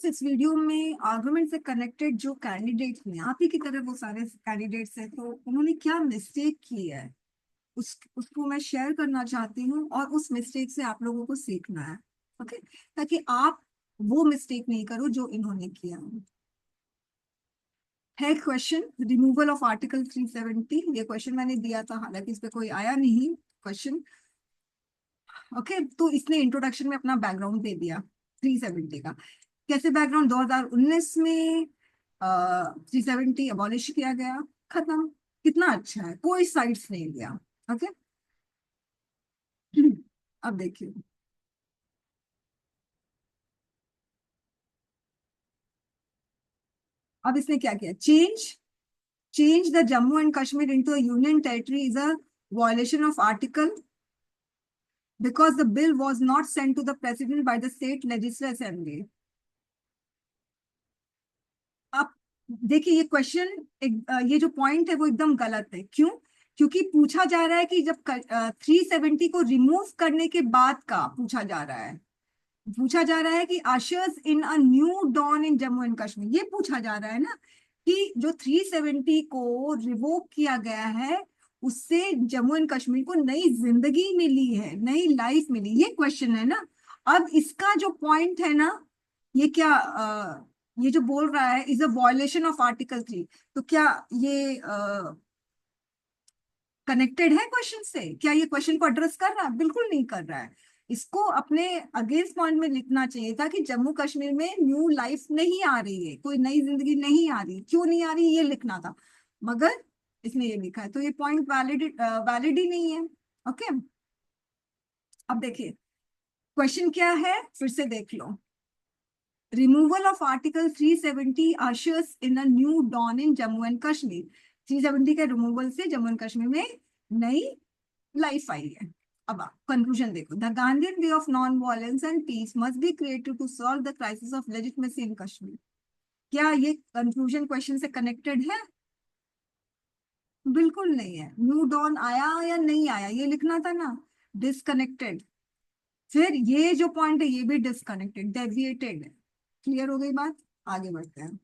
इस वीडियो में आर्गुमेंट से कनेक्टेड जो कैंडिडेट्स हैं, आप ही की तरह वो सारे कैंडिडेट्स हैं, तो उन्होंने क्या मिस्टेक की है उसको मैं शेयर करना चाहती हूँ और उस मिस्टेक से आप लोगों को सीखना है। ओके, ताकि आप वो मिस्टेक नहीं करो जो इन्होंने किया है। क्वेश्चन रिमूवल ऑफ आर्टिकल 370, ये क्वेश्चन मैंने दिया था, हालांकि इस पे कोई आया नहीं क्वेश्चन। ओके, तो इसने इंट्रोडक्शन में अपना बैकग्राउंड दे दिया 370 का। कैसे बैकग्राउंड? 2019 में 370 अबॉलिश किया गया, खत्म। कितना अच्छा है, कोई साइड्स नहीं लिया। ओके, अब देखिए, अब इसने क्या किया। Change the Jammu and Kashmir into a union territory is a violation of article because the bill was not sent to the president by the state legislative assembly। आप देखिए, ये क्वेश्चन, ये जो पॉइंट है वो एकदम गलत है। क्यों? क्योंकि पूछा जा रहा है कि जब 370 को रिमूव करने के बाद का पूछा जा रहा है। पूछा जा रहा है कि ushers in a new dawn in Jammu and Kashmir, ये पूछा जा रहा है ना, कि जो 370 को रिवोक किया गया है उससे जम्मू एंड कश्मीर को नई जिंदगी मिली है, नई लाइफ मिली, ये क्वेश्चन है ना। अब इसका जो पॉइंट है ना, ये क्या ये जो बोल रहा है is a violation of article 3, तो क्या ये कनेक्टेड है क्वेश्चन से? क्या ये क्वेश्चन को एड्रेस कर रहा है? बिल्कुल नहीं कर रहा है। इसको अपने अगेंस्ट पॉइंट में लिखना चाहिए था कि जम्मू कश्मीर में न्यू लाइफ नहीं आ रही है, कोई नई जिंदगी नहीं आ रही, क्यों नहीं आ रही ये लिखना था, मगर इसने ये लिखा है, तो ये पॉइंट वैलिड ही नहीं है। ओके, अब देखिए क्वेश्चन क्या है, फिर से देख लो। Removal of article 370 ushers in a new dawn in Jammu and Kashmir. 370 के रिमूवल से जम्मू एंड कश्मीर में नई लाइफ आई है। अब कंक्लूजन देखो, the Gandhian way of non violence and peace must be created to solve the crisis of legitimacy in Kashmir. क्या ये conclusion question से कनेक्टेड है? बिल्कुल नहीं है। न्यू डॉन आया या नहीं आया ये लिखना था ना। डिसकनेक्टेड, फिर ये जो पॉइंट है ये भी डिसकनेक्टेड, डेविएटेड है। क्लियर हो गई बात? आगे बढ़ते हैं।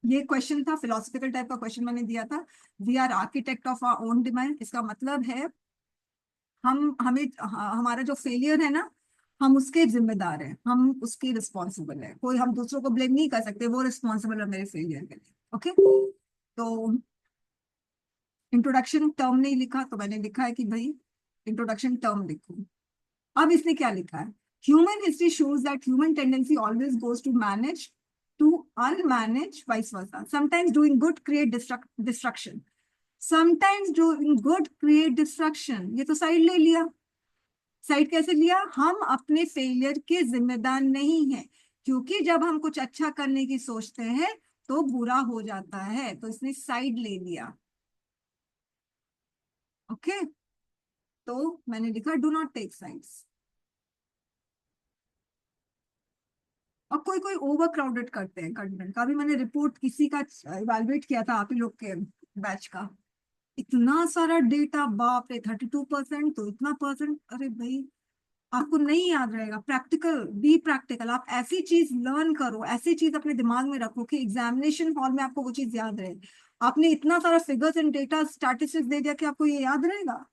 ये क्वेश्चन था, फिलोसफिकल टाइप का क्वेश्चन मैंने दिया था। We are architect of our own demand, इसका मतलब है हमारा जो फेलियर है ना, हम उसके जिम्मेदार हैं, हम उसकी रिस्पॉन्सिबल है। कोई हम दूसरों को ब्लेम नहीं कर सकते, वो रिस्पॉन्सिबल है मेरे फेलियर के लिए। ओके, तो इंट्रोडक्शन टर्म नहीं लिखा तो मैंने लिखा है कि भाई इंट्रोडक्शन टर्म लिखो। अब इसने क्या लिखा है, human history shows that human tendency always goes to manage to unmanage, vice versa, sometimes doing good create destruction, sometimes doing good create destruction. ये तो साइड ले लिया। साइड कैसे लिया? हम अपने फेलियर के जिम्मेदार नहीं हैं, क्योंकि जब हम कुछ अच्छा करने की सोचते हैं तो बुरा हो जाता है, तो इसने साइड ले लिया। ओके, तो मैंने लिखा डू नॉट टेक साइड्स। और कोई कोई ओवर क्राउडेड करते हैं कंटेंट का। भी मैंने रिपोर्ट किसी का इवेलुएट किया था, आप ही लोग के बैच का, इतना सारा डेटा, बाप रे, 32%, तो इतना परसेंट, अरे भाई आपको नहीं याद रहेगा। प्रैक्टिकल, बी प्रैक्टिकल, आप ऐसी चीज लर्न करो, ऐसी चीज अपने दिमाग में रखो कि एग्जामिनेशन हॉल में आपको वो चीज याद रहे। आपने इतना सारा फिगर्स एंड डेटा स्टैटिस्टिक्स दे दिया कि आपको ये याद रहेगा?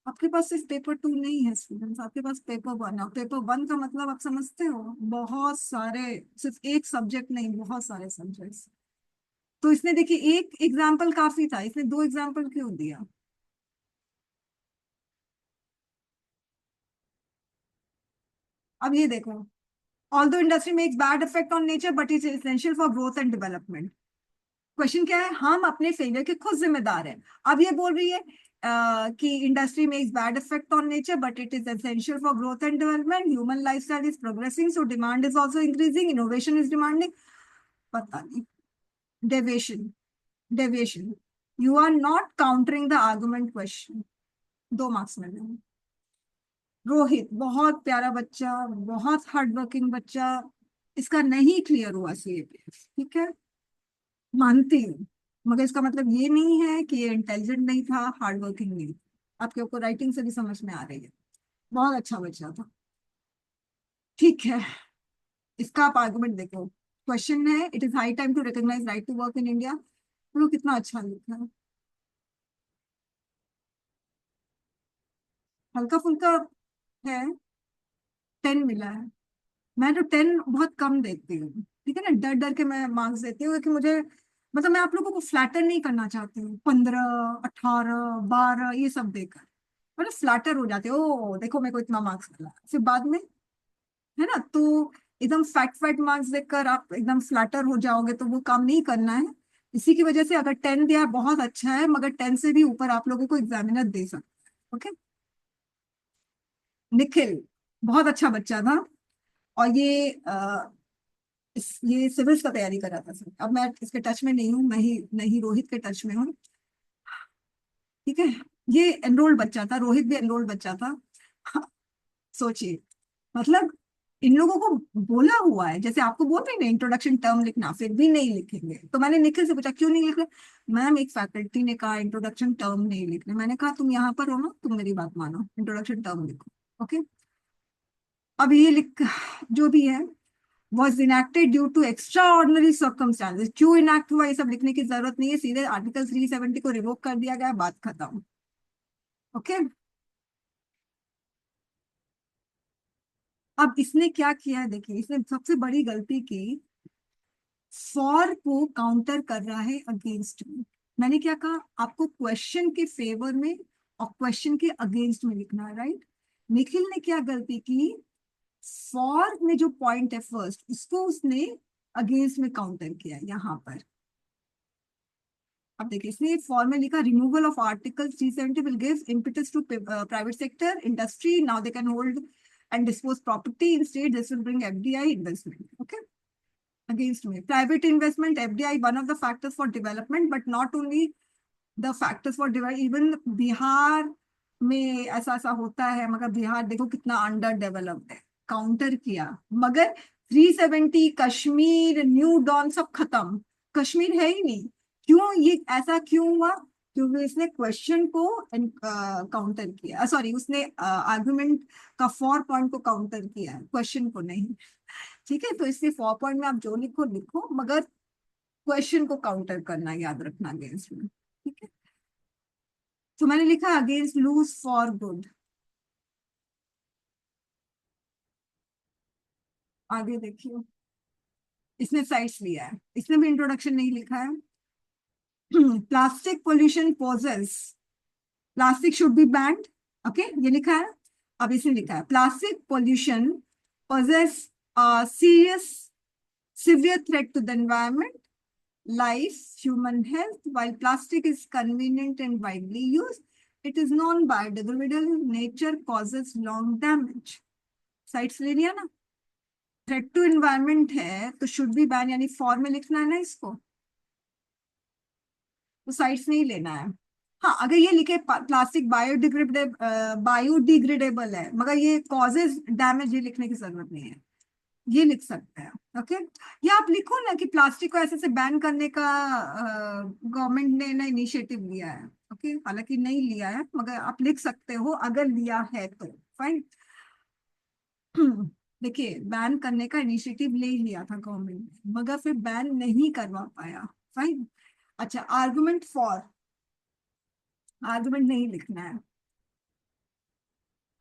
आपके पास सिर्फ पेपर 2 नहीं है स्टूडेंट्स, आपके पास पेपर 1 है। पेपर 1 का मतलब आप समझते हो, बहुत सारे, सिर्फ एक सब्जेक्ट नहीं, बहुत सारे सब्जेक्ट्स। तो इसने देखिए एक एग्जाम्पल काफी था, इसने 2 एग्जाम्पल क्यों दिया? अब ये देखो, although industry makes bad effect on nature but is essential for growth and development. Question क्या है? हम अपने फेलियर के खुद जिम्मेदार हैं। अब ये बोल रही है कि industry makes bad effect on nature but it is essential for growth and development, human lifestyle is progressing so demand is also increasing, innovation is demanding. पता नहीं। Deviation, deviation, you are not countering the argument question. 2 marks में देंगे। रोहित बहुत प्यारा बच्चा, बहुत hard working बच्चा, इसका नहीं क्लियर हुआ सीएपीएफ, ठीक है, मानती हूँ, मगर इसका मतलब ये नहीं है कि ये इंटेलिजेंट नहीं था, हार्ड वर्किंग नहीं था। आपके आपको राइटिंग से भी समझ में आ रही है, बहुत अच्छा बच्चा था। ठीक है, इसका आप आर्गुमेंट देखो। क्वेश्चन है, it is high time to recognise right to work in India. तो कितना अच्छा लिखा है, हल्का फुल्का है। 10 मिला है। मैं तो 10 बहुत कम देती हूँ, ठीक है ना, डर डर के मैं मार्क्स देती हूँ कि मुझे, मतलब मैं आप लोगों को फ्लैटर नहीं करना चाहती हूँ। 15, 18, 12 ये सब देकर मतलब फ्लैटर हो जाते हो, ओ देखो मेरे को इतना मार्क्स मिला, फिर बाद में, है ना। तो एकदम फैक्ट फैक्ट मार्क्स देखकर आप एकदम फ्लैटर हो जाओगे तो वो काम नहीं करना है। इसी की वजह से अगर 10 दिया है, बहुत अच्छा है, मगर 10 से भी ऊपर आप लोगों को एग्जामिनर दे सकते हैं। ओके। निखिल बहुत अच्छा बच्चा था, और ये सिविल्स का तैयारी कर रहा था सर। अब मैं इसके टच में नहीं हूँ, मैं ही नहीं रोहित के टच में हूँ। ठीक है, ये एनरोल्ड बच्चा था, रोहित भी एनरोल्ड बच्चा था। सोचिए, मतलब इन लोगों को बोला हुआ है, जैसे आपको बोल रहे हैं ना इंट्रोडक्शन टर्म लिखना, फिर भी नहीं लिखेंगे। तो मैंने निखिल से पूछा क्यों नहीं लिख रहे। मैम एक फैकल्टी ने कहा इंट्रोडक्शन टर्म नहीं लिखने। मैंने कहा तुम यहाँ पर हो ना, तुम मेरी बात मानो, इंट्रोडक्शन टर्म लिखो। ओके। अब ये लिख, जो भी है, was enacted due to extraordinary circumstances। क्यों इनैक्ट हुआ ये सब लिखने की जरूरत नहीं है, सीधे आर्टिकल 370 को रिवोक कर दिया गया, बात खत्म। ओके। अब इसने क्या किया है, देखिए इसने सबसे बड़ी गलती की, फॉर को काउंटर कर रहा है अगेंस्ट में। मैंने क्या कहा आपको, क्वेश्चन के फेवर में और क्वेश्चन के अगेंस्ट में लिखना है, राइट। निखिल ने क्या गलती की, फॉर में जो पॉइंट है फर्स्ट, उसको उसने अगेंस्ट में काउंटर किया यहाँ पर। अब देखिए इसने फॉर में लिखा, removal of article 370 will give impetus to private sector industry, now they can hold and dispose property in state, this will bring FDI investment। Okay, against me, private investment, FDI one of the factors for development, but not only the factors for development, even Bihar में ऐसा ऐसा होता है, मगर बिहार देखो कितना under developed है, counter किया। मगर 370, कश्मीर, न्यू डॉन सब खत्म, कश्मीर है ही नहीं। क्यों ये ऐसा क्यों हुआ, क्योंकि इसने क्वेश्चन को काउंटर किया, सॉरी उसने आर्गुमेंट का फॉर पॉइंट को काउंटर किया है, क्वेश्चन को नहीं। ठीक है, तो इसलिए फॉर पॉइंट में आप जो लिखो लिखो, मगर क्वेश्चन को काउंटर करना याद रखना अगेंस्ट में। ठीक है, तो मैंने लिखा अगेंस्ट लूज फॉर गुड। आगे देखिए, इसने साइट्स लिया है, इसने भी इंट्रोडक्शन नहीं लिखा है। Plastic pollution poses, plastic should be banned. Okay, ये लिखा है। अब इसने लिखा है plastic pollution poses serious severe threat to the environment, life, human health. While plastic is convenient and widely used, it is non-biodegradable. Nature causes long damage. Sites ले लिया ना। थ्रेट टू एनवायरमेंट है तो शुड बी बैन, यानी for में लिखना है ना इसको, तो साइट्स नहीं लेना है। हाँ, अगर ये लिखे प्लास्टिक बायोडिग्रेडेबल है, मगर ये कॉजेज डैमेज, ये लिखने की जरूरत नहीं है, ये लिख सकते हैं। ओके, या आप लिखो ना कि प्लास्टिक को ऐसे से बैन करने का गवर्नमेंट ने ना इनिशिएटिव लिया है। ओके, हालांकि नहीं लिया है, मगर आप लिख सकते हो अगर लिया है तो। फाइन। देखिए बैन करने का इनिशिएटिव ले लिया था गवर्नमेंट ने, मगर फिर बैन नहीं करवा पाया। फाइन। अच्छा, आर्गुमेंट फॉर, आर्गुमेंट नहीं लिखना है।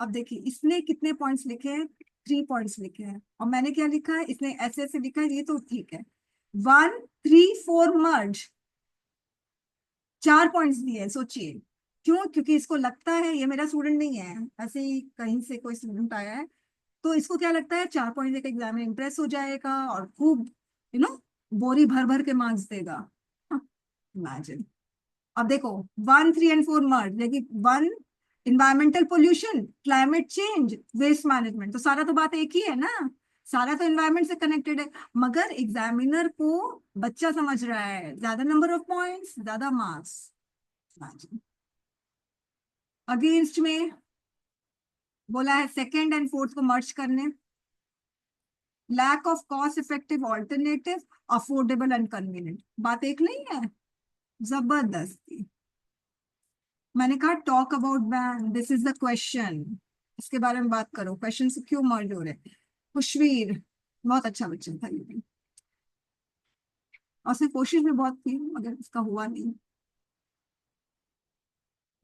अब देखिए इसने कितने पॉइंट्स लिखे हैं, 3 पॉइंट्स लिखे हैं, और मैंने क्या लिखा है, इसने ऐसे ऐसे लिखा है, ये तो ठीक है। 1, 3, 4 मर्ज, 4 पॉइंट्स दिए हैं। सोचिए क्यों, क्योंकि इसको लगता है, ये मेरा स्टूडेंट नहीं है, ऐसे ही कहीं से कोई स्टूडेंट आया है, तो इसको क्या लगता है 4 पॉइंट देकर एग्जाम में इंप्रेस हो जाएगा और खूब बोरी भर भर के मार्क्स देगा। इमेजिन। अब देखो 1, 3 एंड 4 मर्ज, लेकिन 1 environmental pollution, climate change, waste management, तो सारा तो बात एक ही है ना, सारा तो एनवायरमेंट से कनेक्टेड है। मगर एग्जामिनर को बच्चा समझ रहा है, ज्यादा नंबर ऑफ पॉइंट्स ज्यादा मार्क्स। अगेंस्ट में बोला है सेकेंड एंड फोर्थ को मर्ज करने, lack of cost effective alternative, affordable and convenient, बात एक नहीं है, जबरदस्ती। मैंने कहा talk about ban, this is the question, इसके बारे में बात करो, क्वेश्चन से क्यों मर्ज हो रहे हैं। खुशवीर, बहुत अच्छा बच्चा था ये भी, और उसने कोशिश भी बहुत की मगर उसका हुआ नहीं।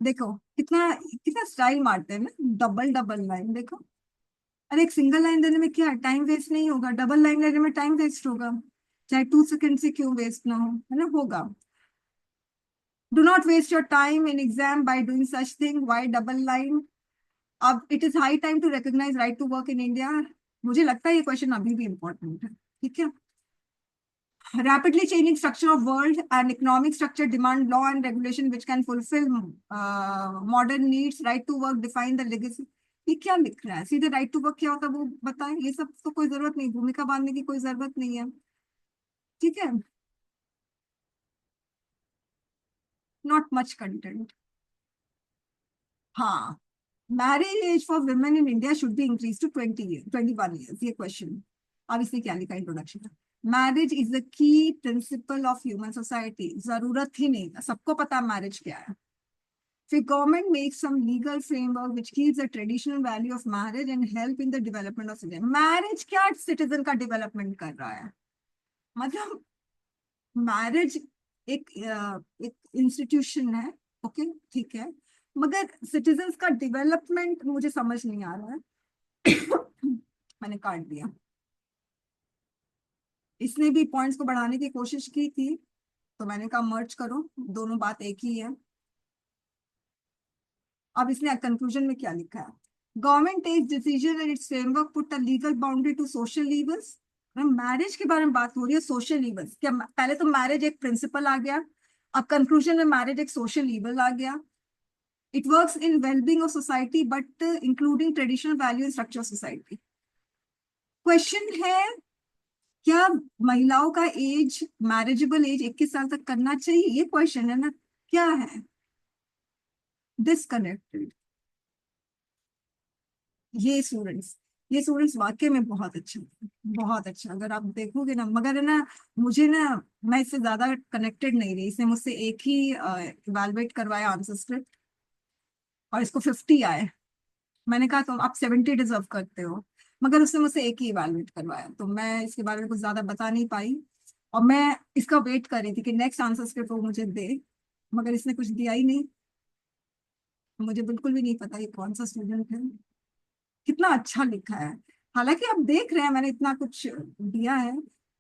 देखो कितना कितना स्टाइल मारते हैं ना, डबल डबल लाइन देखो। अरे एक सिंगल लाइन देने में क्या टाइम वेस्ट नहीं होगा, डबल लाइन लेने में टाइम वेस्ट होगा, चाहे 2 सेकंड से क्यों वेस्ट ना हो, है ना, होगा। Do not waste your time in exam by doing such thing, why double line. अब it is high time to recognise right to work in India. मुझे लगता है ये क्वेश्चन अभी भी इंपॉर्टेंट है, ठीक है। Rapidly changing structure of world and economic structure demand law and regulation which can fulfill modern needs. Right to work define the legacy. ये क्या लिख रहा है, सीधे राइट टू वर्क क्या होता है वो बताएं, ये सब तो कोई जरूरत नहीं, भूमिका बांधने की कोई जरूरत नहीं है, ठीक है। Not much content. हाँ, marriage age for women in India should be increase to 21 years, ये क्वेश्चन। अब इसने क्या लिखा इंट्रोडक्शन में, marriage is the key principle of human society, जरूरत ही नहीं, सबको पता मैरिज क्या है। फिर government make some legal framework which keeps the traditional value of marriage and help in the development of citizen. Marriage क्या सिटीजन का डेवलपमेंट कर रहा है, मतलब मैरिज एक इंस्टीट्यूशन है, ओके ठीक है, मगर सिटीजन्स का डेवलपमेंट मुझे समझ नहीं आ रहा है। मैंने काट दिया। इसने भी पॉइंट्स को बढ़ाने की कोशिश की थी, तो मैंने कहा मर्ज करो, दोनों बात एक ही है। अब इसने कंक्लूजन में क्या लिखा है, government takes decision and its framework put a legal boundary to social levers. Marriage के बारे में बात हो रही है, सोशल लीवर्स क्या, पहले तो मैरिज एक प्रिंसिपल आ गया, अब कंक्लूजन में मैरिज एक सोशल लीवर आ गया। It works in wellbeing of society but including traditional value and structure of society. Question है, क्या महिलाओं का एज, मैरिजेबल एज 21 साल तक करना चाहिए, ये क्वेश्चन है ना, क्या है, डिसकनेक्टेड। ये स्टूडेंट्स वाकई में बहुत अच्छा, बहुत अच्छा, अगर आप देखोगे ना, मगर है ना, मुझे ना, मैं इससे ज्यादा कनेक्टेड नहीं रही, इसने मुझसे एक ही इवेलुएट करवाया आंसर स्क्रिप्ट, और इसको 50 आए। मैंने कहा तुम आप 70 डिजर्व करते हो, मगर उसने मुझसे एक ही इवेलुएट करवाया, तो मैं इसके बारे में कुछ ज्यादा बता नहीं पाई, और मैं इसका वेट कर रही थी कि नेक्स्ट आंसर स्क्रिप्ट वो मुझे दे, मगर इसने कुछ दिया ही नहीं। मुझे बिल्कुल भी नहीं पता ये कौन सा स्टूडेंट है, कितना अच्छा लिखा है, हालांकि आप देख रहे हैं मैंने इतना कुछ दिया है,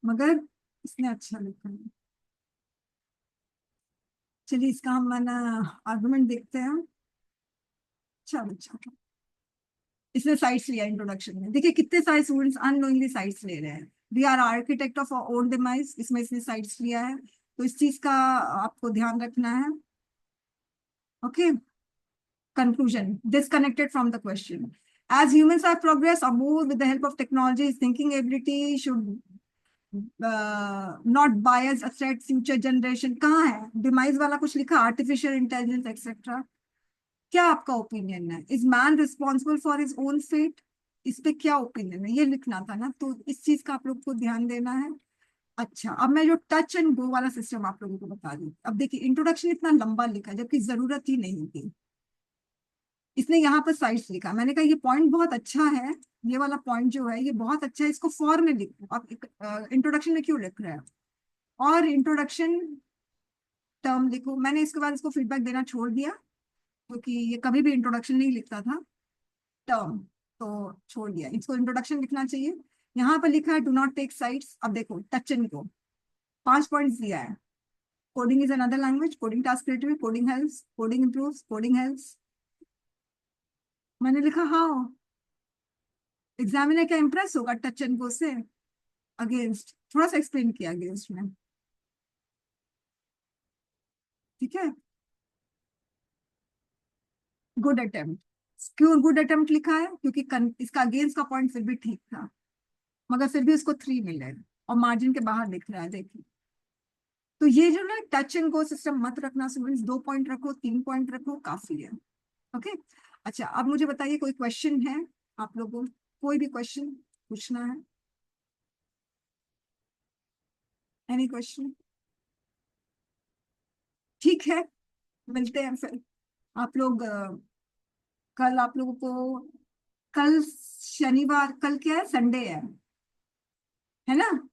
मगर इसने अच्छा लिखा है। चलिए इसका हम ना आर्गुमेंट देखते हैं। अच्छा अच्छा, इसने साइट्स लिया इंट्रोडक्शन में, देखिए कितने सारे स्टूडेंट्स अननोइंगली साइट्स ले रहे हैं। We are architect of own demise, इसमें इसने साइट्स लिया है, तो इस चीज का आपको ध्यान रखना है, okay. Conclusion, disconnected from the question. As humans have progressed or moved with the help of technology, thinking ability should not bias a threat future generation। कहाँ है डिमाइज वाला कुछ लिखा, आर्टिफिशियल इंटेलिजेंस एक्सेट्रा। क्या आपका ओपिनियन है, is man responsible for his own fate, इस पे क्या ओपिनियन है, ये लिखना था ना, तो इस चीज का आप लोग को ध्यान देना है। अच्छा, अब मैं जो टच एंड गो वाला सिस्टम आप लोगों को बता दूं, अब देखिए इंट्रोडक्शन इतना लंबा लिखा है जबकि जरूरत ही नहीं थी। इसने यहाँ पर साइट्स लिखा, मैंने कहा ये पॉइंट बहुत अच्छा है, ये वाला पॉइंट जो है ये बहुत अच्छा है, इसको फॉर में लिखो, आप इंट्रोडक्शन में क्यों लिख रहे हैं, और इंट्रोडक्शन टर्म लिखो। मैंने इसके बाद इसको फीडबैक देना छोड़ दिया, क्योंकि ये कभी भी इंट्रोडक्शन नहीं लिखता था, टर्म, तो छोड़ दिया, इसको इंट्रोडक्शन लिखना चाहिए। यहाँ पर लिखा है डू नॉट टेक साइट्स, अब देखो टच एंड को 5 पॉइंट्स दिया है, coding is another language, coding task creative, coding helps, coding improves, coding helps. मैंने लिखा हाँ, एग्जामिनर क्या इंप्रेस होगा टच एंड गो से, अगेंस्ट थोड़ा सा एक्सप्लेन किया अगेंस्ट में, ठीक है। गुड अटेम्प्ट, क्यों गुड अटेम्प्ट लिखा है, क्योंकि इसका अगेंस्ट का पॉइंट फिर भी ठीक था, मगर फिर भी उसको 3 मिले, और मार्जिन के बाहर लिख रहा है, देखिए। तो ये जो ना टच एंड गो सिस्टम मत रखना, स्टूडेंट्स 2 पॉइंट रखो, 3 पॉइंट रखो, काफी है, ओके। अच्छा अब मुझे बताइए कोई क्वेश्चन है आप लोगों को, कोई भी क्वेश्चन पूछना है, एनी क्वेश्चन, ठीक है, मिलते हैं फिर। आप लोग कल आप लोगों को, कल शनिवार, कल क्या है, संडे है ना?